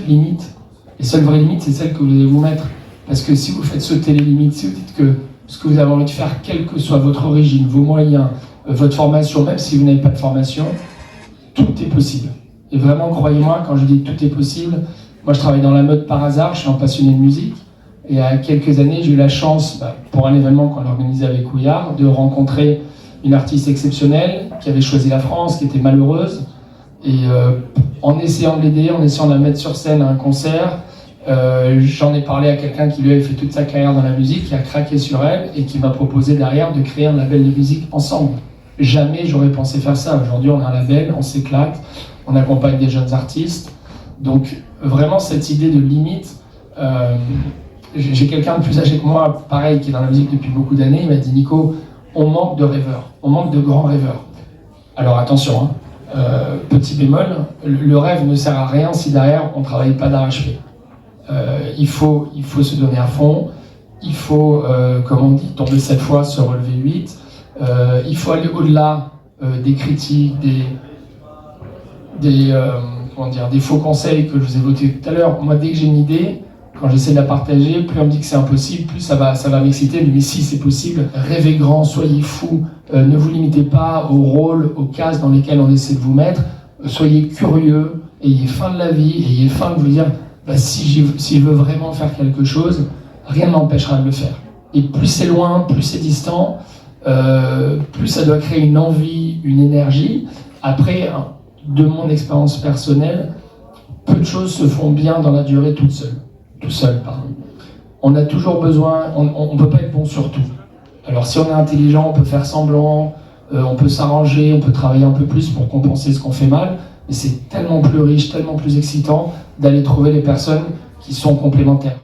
limite. Les seules vraies limites, c'est celles que vous allez vous mettre. Parce que si vous faites sauter les limites, si vous dites que ce que vous avez envie de faire, quelle que soit votre origine, vos moyens, votre formation, même si vous n'avez pas de formation, tout est possible. Et vraiment, croyez-moi, quand je dis tout est possible, moi je travaille dans la mode par hasard, je suis un passionné de musique. Et il y a quelques années, j'ai eu la chance, pour un événement qu'on organisait avec Ouillard, de rencontrer une artiste exceptionnelle qui avait choisi la France, qui était malheureuse. Et en essayant de l'aider, en essayant de la mettre sur scène à un concert, j'en ai parlé à quelqu'un qui lui avait fait toute sa carrière dans la musique, qui a craqué sur elle et qui m'a proposé derrière de créer un label de musique ensemble. Jamais j'aurais pensé faire ça. Aujourd'hui, on a un label, on s'éclate, on accompagne des jeunes artistes. Donc vraiment cette idée de limite, j'ai quelqu'un de plus âgé que moi, pareil, qui est dans la musique depuis beaucoup d'années, il m'a dit « Nico, on manque de rêveurs, on manque de grands rêveurs. » Alors attention, petit bémol, le rêve ne sert à rien si derrière on ne travaille pas d'arrache-pied. Il faut se donner à fond, il faut, comme on dit, tomber 7 fois, se relever 8. Il faut aller au-delà des critiques, des faux conseils que je vous ai évoqués tout à l'heure. Moi, dès que j'ai une idée, quand j'essaie de la partager, plus on me dit que c'est impossible, plus ça va m'exciter. Mais si c'est possible, rêvez grand, soyez fous, ne vous limitez pas aux rôles, aux cases dans lesquelles on essaie de vous mettre. Soyez curieux, ayez faim de la vie, ayez faim de vous dire si je veux vraiment faire quelque chose, rien ne m'empêchera de le faire. Et plus c'est loin, plus c'est distant, plus ça doit créer une envie, une énergie. Après, de mon expérience personnelle, peu de choses se font bien dans la durée tout seul. On a toujours besoin, on ne peut pas être bon sur tout. Alors si on est intelligent, on peut faire semblant, on peut s'arranger, on peut travailler un peu plus pour compenser ce qu'on fait mal, mais c'est tellement plus riche, tellement plus excitant d'aller trouver les personnes qui sont complémentaires.